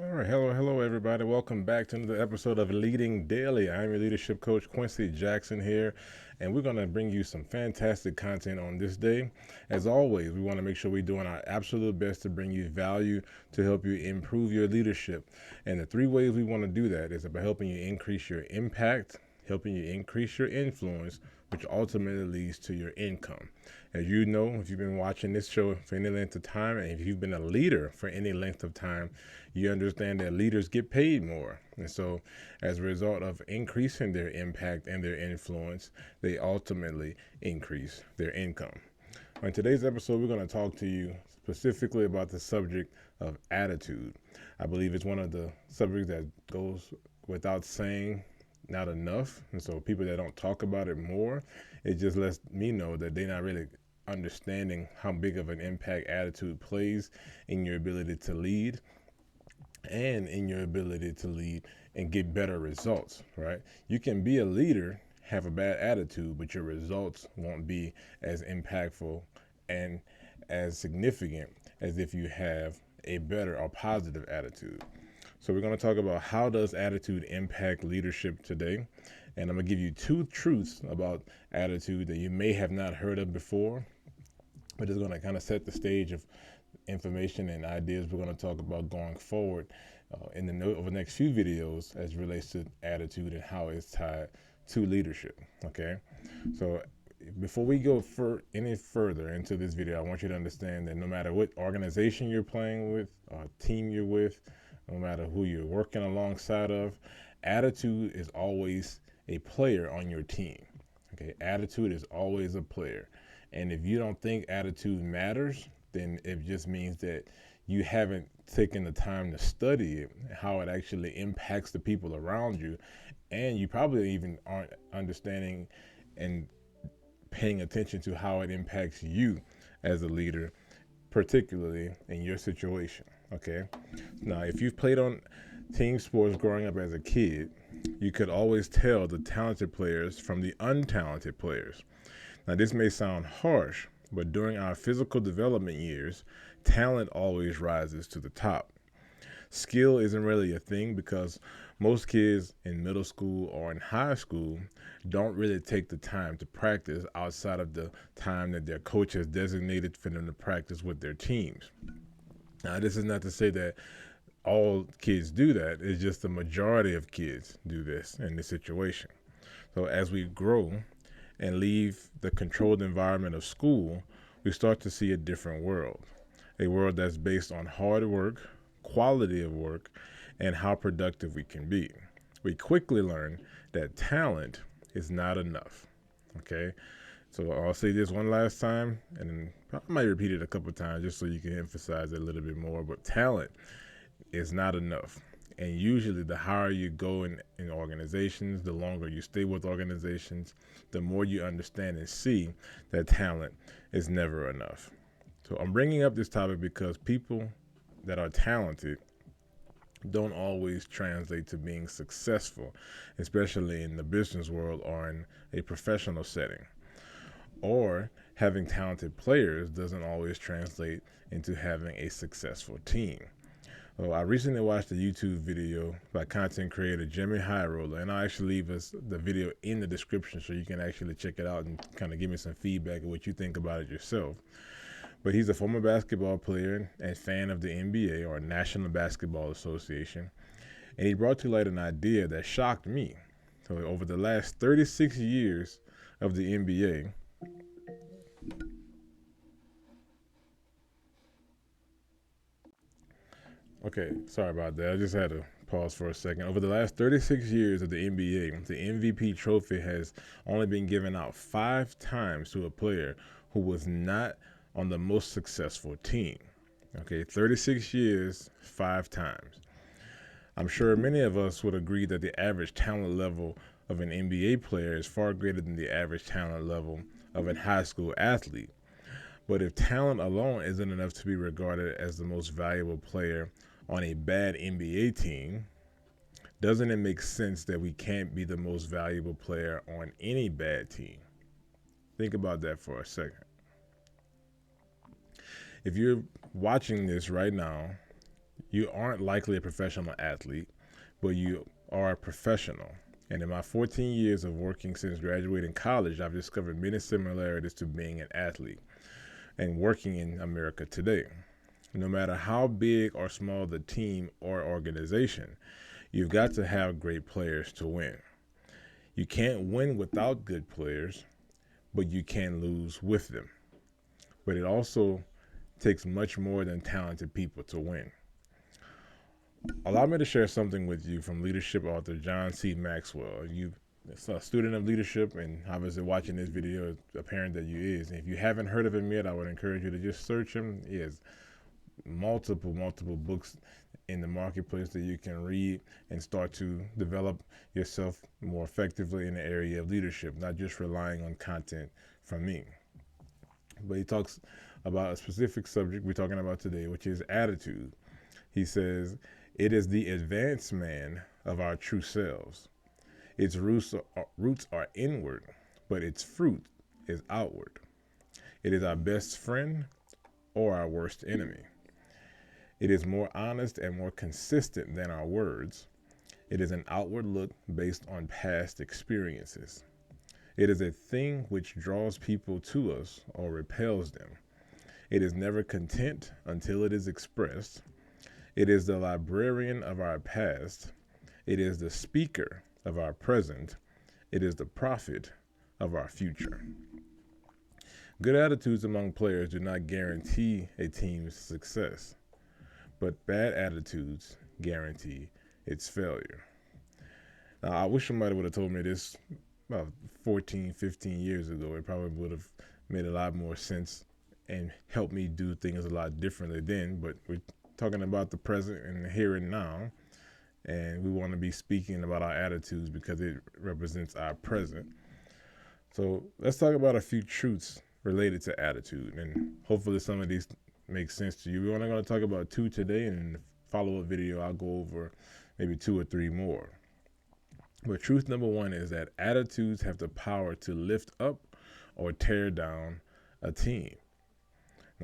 All right, hello, everybody. Welcome back to another episode of Leading Daily. I'm your leadership coach, Quincy Jackson, here, and we're going to bring you some fantastic content on this day. As always, we want to make sure we're doing our absolute best to bring you value to help you improve your leadership. And the three ways we want to do that is by helping you increase your impact, helping you increase your influence, which ultimately leads to your income. As you know, if you've been watching this show for any length of time, and if you've been a leader for any length of time, you understand that leaders get paid more. And so, as a result of increasing their impact and their influence, they ultimately increase their income. On today's episode, we're going to talk to you specifically about the subject of attitude. I believe it's one of the subjects that goes without saying not enough. And so people that don't talk about it more, it just lets me know that they're not really understanding how big of an impact attitude plays in your ability to lead and in your ability to lead and get better results, right? You can be a leader, have a bad attitude, but your results won't be as impactful and as significant as if you have a better or positive attitude. So we're going to talk about how does attitude impact leadership today. And I'm going to give you two truths about attitude that you may have not heard of before, but it's going to kind of set the stage of information and ideas we're going to talk about going forward in over the next few videos as it relates to attitude and how it's tied to leadership. Okay, so before we go any further into this video, I want you to understand that no matter what organization you're playing with, team you're with, no matter who you're working alongside of, attitude is always a player on your team. Okay, attitude is always a player. And if you don't think attitude matters, then it just means that you haven't taken the time to study it, how it actually impacts the people around you, and you probably even aren't understanding and paying attention to how it impacts you as a leader, particularly in your situation. Okay, now if you've played on team sports growing up as a kid, you could always tell the talented players from the untalented players. Now, this may sound harsh, but during our physical development years, talent always rises to the top. Skill isn't really a thing because most kids in middle school or in high school don't really take the time to practice outside of the time that their coach has designated for them to practice with their teams. Now, this is not to say that all kids do that. It's just the majority of kids do this in this situation. So as we grow and leave the controlled environment of school, we start to see a different world. A world that's based on hard work, quality of work, and how productive we can be. We quickly learn that talent is not enough. Okay? So I'll say this one last time, and I might repeat it a couple times just so you can emphasize it a little bit more. But talent is not enough. And usually, the higher you go in organizations, the longer you stay with organizations, the more you understand and see that talent is never enough. So, I'm bringing up this topic because people that are talented don't always translate to being successful, especially in the business world or in a professional setting. Or having talented players doesn't always translate into having a successful team. Well, I recently watched a YouTube video by content creator Jimmy High Roller, and I'll actually leave us the video in the description so you can actually check it out and kind of give me some feedback of what you think about it yourself. But he's a former basketball player and fan of the NBA, or National Basketball Association, and he brought to light an idea that shocked me. So over the last 36 years of the NBA, okay, sorry about that. I just had to pause for a second. Over the last 36 years of the NBA, the MVP trophy has only been given out 5 times to a player who was not on the most successful team. Okay, 36 years, 5 times. I'm sure many of us would agree that the average talent level of an NBA player is far greater than the average talent level of a high school athlete. But if talent alone isn't enough to be regarded as the most valuable player on a bad NBA team, doesn't it make sense that we can't be the most valuable player on any bad team? Think about that for a second. If you're watching this right now, You aren't likely a professional athlete, but you are a professional. And in my 14 years of working since graduating college, I've discovered many similarities to being an athlete and working in America today. No matter how big or small the team or organization, you've got to have great players to win. You can't win without good players, but you can lose with them. But it also takes much more than talented people to win. Allow me to share something with you from leadership author John C. Maxwell. You're a student of leadership, and obviously watching this video, it's apparent that you is. And if you haven't heard of him yet, I would encourage you to just search him. He has multiple books in the marketplace that you can read and start to develop yourself more effectively in the area of leadership, not just relying on content from me. But he talks about a specific subject we're talking about today, which is attitude. He says, it is the advanced man of our true selves. Its roots are inward, but its fruit is outward. It is our best friend or our worst enemy. It is more honest and more consistent than our words. It is an outward look based on past experiences. It is a thing which draws people to us or repels them. It is never content until it is expressed. It is the librarian of our past. It is the speaker of our present. It is the prophet of our future. Good attitudes among players do not guarantee a team's success, but bad attitudes guarantee its failure. Now, I wish somebody would have told me this about 14, 15 years ago. It probably would have made a lot more sense and helped me do things a lot differently then, but we're talking about the present and the here and now, and we want to be speaking about our attitudes because it represents our present. So let's talk about a few truths related to attitude, and hopefully some of these make sense to you. We're only going to talk about 2 today, and in the follow-up video I'll go over maybe 2 or 3 more. But truth number 1 is that attitudes have the power to lift up or tear down a team.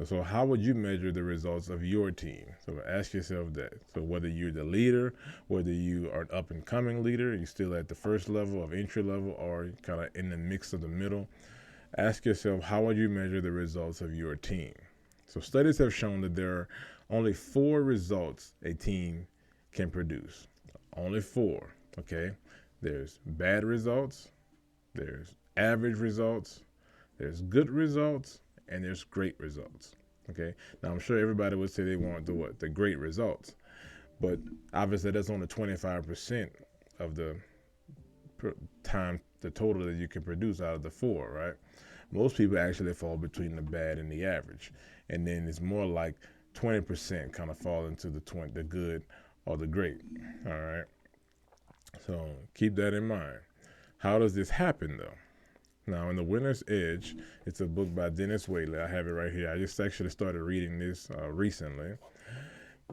So how would you measure the results of your team? So ask yourself that. So whether you're the leader, whether you are an up-and-coming leader, you're still at the first level of entry level, or kind of in the mix of the middle, ask yourself, how would you measure the results of your team? So studies have shown that there are only 4 results a team can produce. Only 4, okay? There's bad results, there's average results, there's good results, and there's great results. Okay. Now I'm sure everybody would say they want the great results, but obviously that's only 25% of the total that you can produce out of the 4, right? Most people actually fall between the bad and the average, and then it's more like 20% kind of fall into the good or the great. All right. So keep that in mind. How does this happen though? Now, in The Winner's Edge, it's a book by Dennis Whaley. I have it right here. I just actually started reading this recently.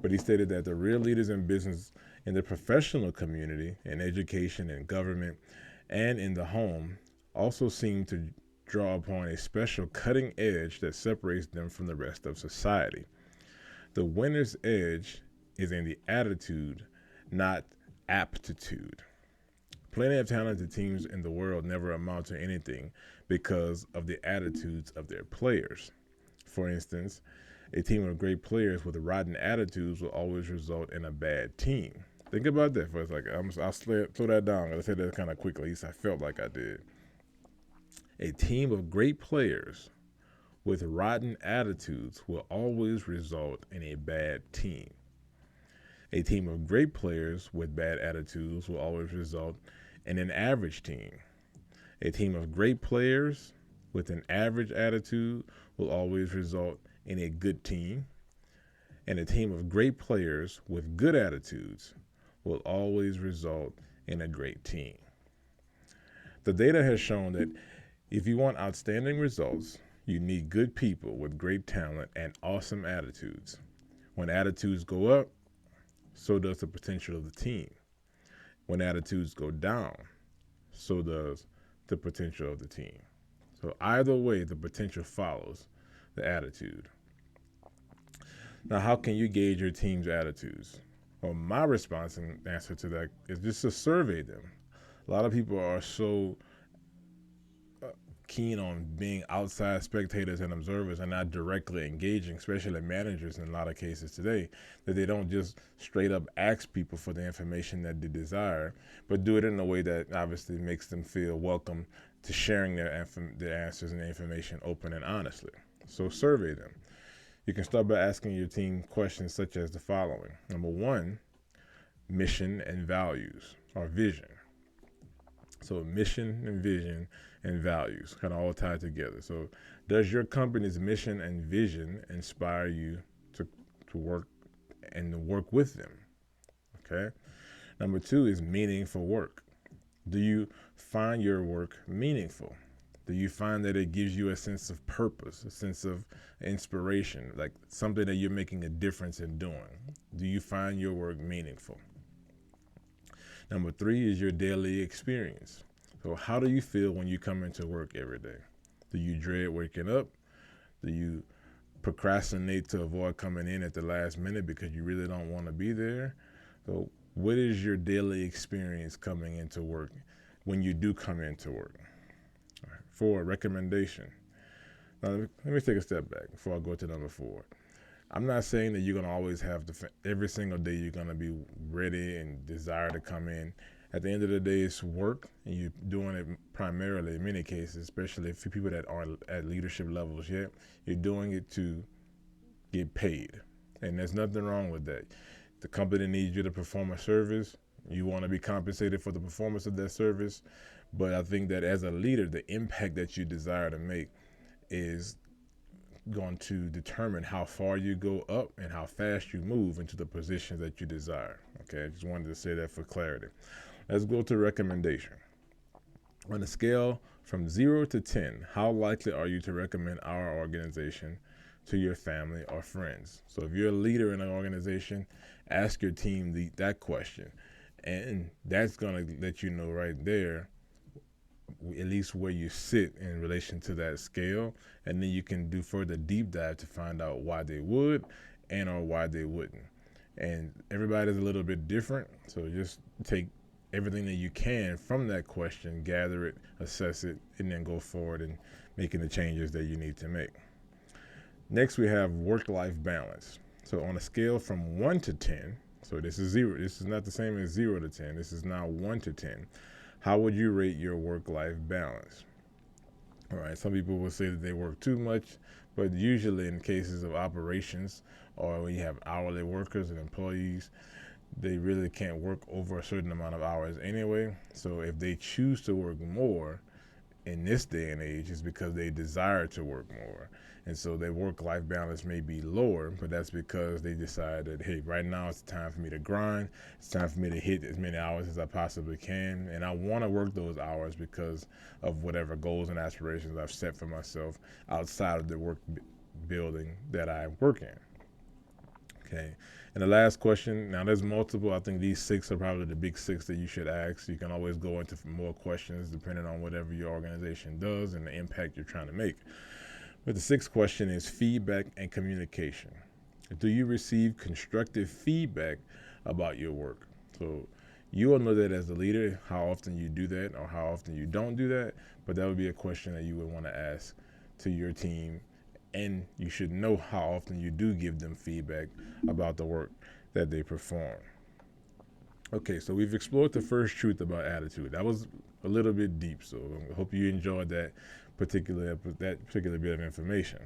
But he stated that the real leaders in business, in the professional community, in education, in government, and in the home also seem to draw upon a special cutting edge that separates them from the rest of society. The winner's edge is in the attitude, not aptitude. Plenty of talented teams in the world never amount to anything because of the attitudes of their players. For instance, a team of great players with rotten attitudes will always result in a bad team. Think about that for a second. I'll slow that down. I'll say that kind of quickly. At least I felt like I did. A team of great players with rotten attitudes will always result in a bad team. A team of great players with bad attitudes will always result in an average team. A team of great players with an average attitude will always result in a good team. And a team of great players with good attitudes will always result in a great team. The data has shown that if you want outstanding results, you need good people with great talent and awesome attitudes. When attitudes go up, so does the potential of the team. When attitudes go down, so does the potential of the team. So either way, the potential follows the attitude. Now, how can you gauge your team's attitudes? Well, my response and answer to that is just to survey them. A lot of people are so keen on being outside spectators and observers and not directly engaging, especially managers in a lot of cases today, that they don't just straight up ask people for the information that they desire, but do it in a way that obviously makes them feel welcome to sharing their answers and their information open and honestly. So survey them. You can start by asking your team questions such as the following. Number one, mission and values or vision. So mission and vision and values kind of all tied together. So does your company's mission and vision inspire you to work and to work with them? Okay. Number two is meaningful work. Do you find your work meaningful? Do you find that it gives you a sense of purpose, a sense of inspiration, like something that you're making a difference in doing? Do you find your work meaningful? Number three is your daily experience. So how do you feel when you come into work every day? Do you dread waking up? Do you procrastinate to avoid coming in at the last minute because you really don't want to be there? So what is your daily experience coming into work when you do come into work? All right. Four, recommendation. Now, let me take a step back before I go to number four. I'm not saying that you're going to always have every single day you're going to be ready and desire to come in. At the end of the day, it's work, and you're doing it primarily in many cases, especially for people that aren't at leadership levels yet. You're doing it to get paid, and there's nothing wrong with that. The company needs you to perform a service. You want to be compensated for the performance of that service, but I think that as a leader, the impact that you desire to make is going to determine how far you go up and how fast you move into the positions that you desire. Okay, I just wanted to say that for clarity. Let's go to recommendation. On a scale from 0 to 10, how likely are you to recommend our organization to your family or friends? So if you're a leader in an organization, ask your team that question. And that's going to let you know right there at least where you sit in relation to that scale, and then you can do further deep dive to find out why they would and or why they wouldn't. And everybody's a little bit different, so just take everything that you can from that question, gather it, assess it, and then go forward and making the changes that you need to make. Next, we have work-life balance. So on a scale from 1 to 10, so this is 0. This is not the same as 0 to 10. This is now 1 to 10. How would you rate your work-life balance? All right, some people will say that they work too much, but usually in cases of operations or when you have hourly workers and employees, they really can't work over a certain amount of hours anyway. So if they choose to work more in this day and age, it's because they desire to work more. And so their work-life balance may be lower, but that's because they decide that, hey, right now it's time for me to grind. It's time for me to hit as many hours as I possibly can. And I want to work those hours because of whatever goals and aspirations I've set for myself outside of the work building that I work in. Okay. And the last question, now there's multiple. I think these 6 are probably the big 6 that you should ask. You can always go into more questions depending on whatever your organization does and the impact you're trying to make. But the 6th question is feedback and communication. Do you receive constructive feedback about your work? So you will know that as a leader, how often you do that or how often you don't do that. But that would be a question that you would want to ask to your team. And you should know how often you do give them feedback about the work that they perform. Okay, so we've explored the first truth about attitude. That was a little bit deep, so I hope you enjoyed that particular bit of information.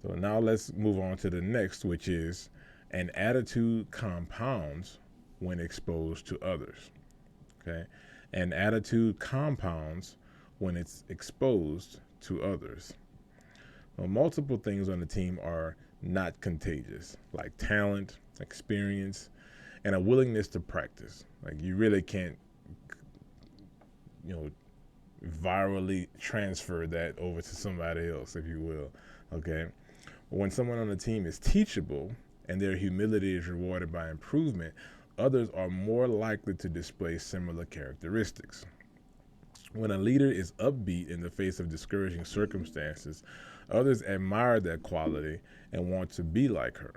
So now let's move on to the next, which is an attitude compounds when exposed to others. Okay, an attitude compounds when it's exposed to others. Well, multiple things on the team are not contagious, like talent, experience, and a willingness to practice. Like you really can't, virally transfer that over to somebody else, if you will. Okay. When someone on the team is teachable and their humility is rewarded by improvement, others are more likely to display similar characteristics. When a leader is upbeat in the face of discouraging circumstances, others admire that quality and want to be like her.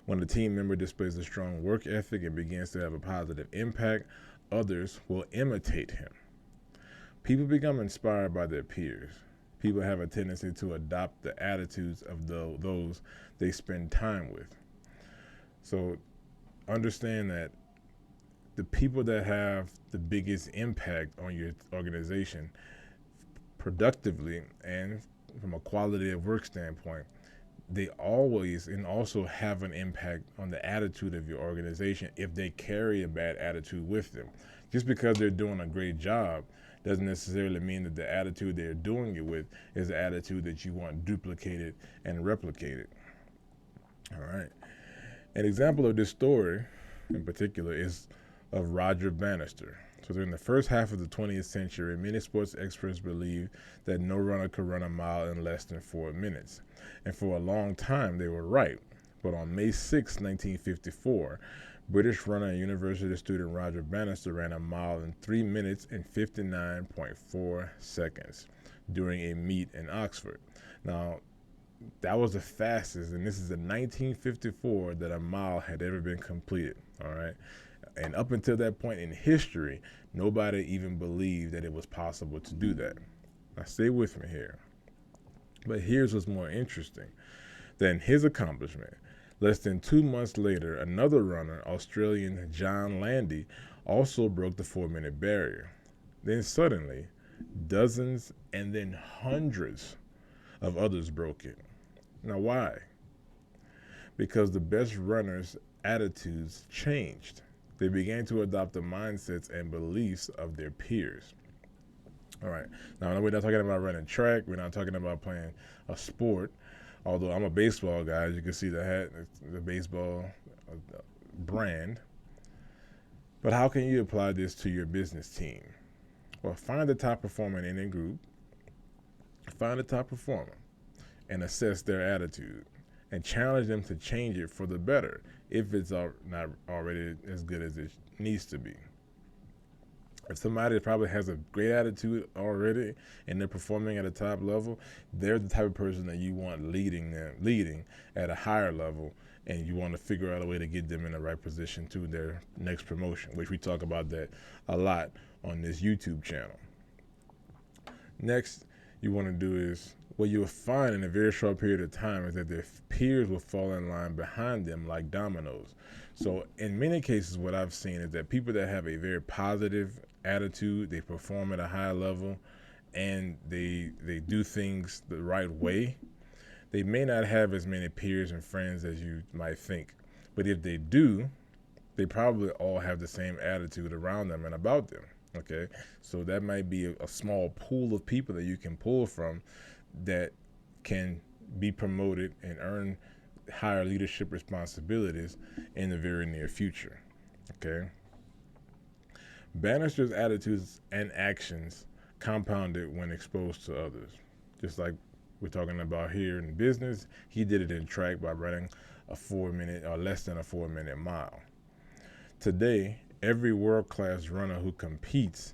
When a team member displays a strong work ethic and begins to have a positive impact, others will imitate him. People become inspired by their peers. People have a tendency to adopt the attitudes of those they spend time with. So understand that the people that have the biggest impact on your organization productively and from a quality of work standpoint, they always and also have an impact on the attitude of your organization if they carry a bad attitude with them. Just because they're doing a great job doesn't necessarily mean that the attitude they're doing it with is the attitude that you want duplicated and replicated. All right. An example of this story in particular is of Roger Bannister. So during the first half of the 20th century, many sports experts believed that no runner could run a mile in less than 4 minutes. And for a long time, they were right. But on May 6, 1954, British runner and university student Roger Bannister ran a mile in 3 minutes and 59.4 seconds during a meet in Oxford. Now, that was the fastest, and this is in 1954 that a mile had ever been completed. All right. And up until that point in history, nobody even believed that it was possible to do that. Now, stay with me here. But here's what's more interesting than his accomplishment. Less than 2 months later, another runner, Australian John Landy, also broke the 4-minute barrier. Then suddenly, dozens and then hundreds of others broke it. Now, why? Because the best runners' attitudes changed. They began to adopt the mindsets and beliefs of their peers. All right. Now, we're not talking about running track. We're not talking about playing a sport. Although I'm a baseball guy, as you can see the hat, the baseball brand. But how can you apply this to your business team? Well, find the top performer in any group. Find the top performer and assess their attitude and challenge them to change it for the better if it's not already as good as it needs to be. If somebody probably has a great attitude already and they're performing at a top level, they're the type of person that you want leading at a higher level, and you want to figure out a way to get them in the right position to their next promotion, which we talk about that a lot on this YouTube channel. Next, you want to do is, what you'll find in a very short period of time is that their peers will fall in line behind them like dominoes. So in many cases, what I've seen is that people that have a very positive attitude, they perform at a high level, and they do things the right way, they may not have as many peers and friends as you might think. But if they do, they probably all have the same attitude around them and about them. Okay, so that might be a small pool of people that you can pull from that can be promoted and earn higher leadership responsibilities in the very near future. Okay. Bannister's attitudes and actions compounded when exposed to others. Just like we're talking about here in business, he did it in track by running a 4-minute or less than a 4-minute mile. Today, every world-class runner who competes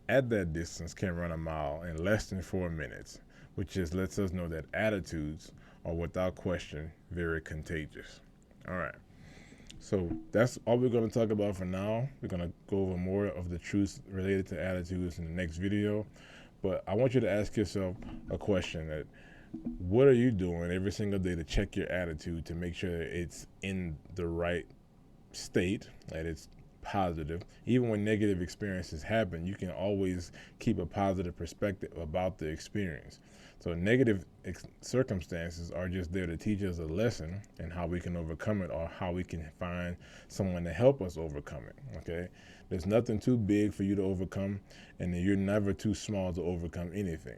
at that distance can run a mile in less than 4 minutes, which just lets us know that attitudes are without question very contagious. All right. So that's all we're going to talk about for now. We're going to go over more of the truths related to attitudes in the next video. But I want you to ask yourself a question: that what are you doing every single day to check your attitude to make sure that it's in the right state, that it's positive? Even when negative experiences happen, you can always keep a positive perspective about the experience. So negative circumstances are just there to teach us a lesson and how we can overcome it, or how we can find someone to help us overcome it. Okay, there's nothing too big for you to overcome, and you're never too small to overcome anything.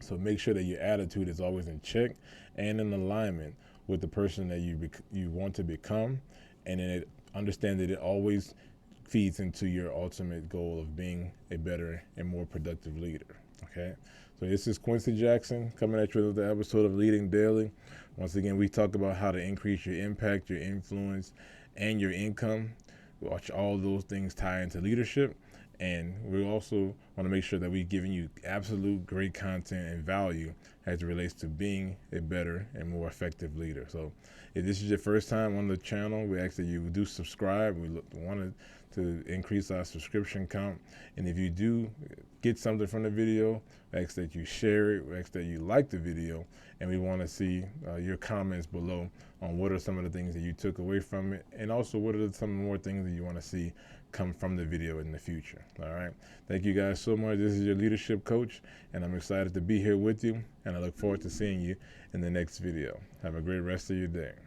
So make sure that your attitude is always in check and in alignment with the person that you want to become, and then understand that it always feeds into your ultimate goal of being a better and more productive leader. Okay, so this is Quincy Jackson coming at you with the episode of Leading Daily. Once again, we talk about how to increase your impact, your influence, and your income. Watch all those things tie into leadership, and we also want to make sure that we're giving you absolute great content and value as it relates to being a better and more effective leader. So if this is your first time on the channel, we ask that you do subscribe. We wanted to increase our subscription count. And if you do get something from the video, we ask that you share it. We ask that you like the video. And we want to see your comments below on what are some of the things that you took away from it. And also what are some more things that you want to see come from the video in the future. All right. Thank you guys so much. This is your leadership coach, and I'm excited to be here with you. And I look forward to seeing you in the next video. Have a great rest of your day.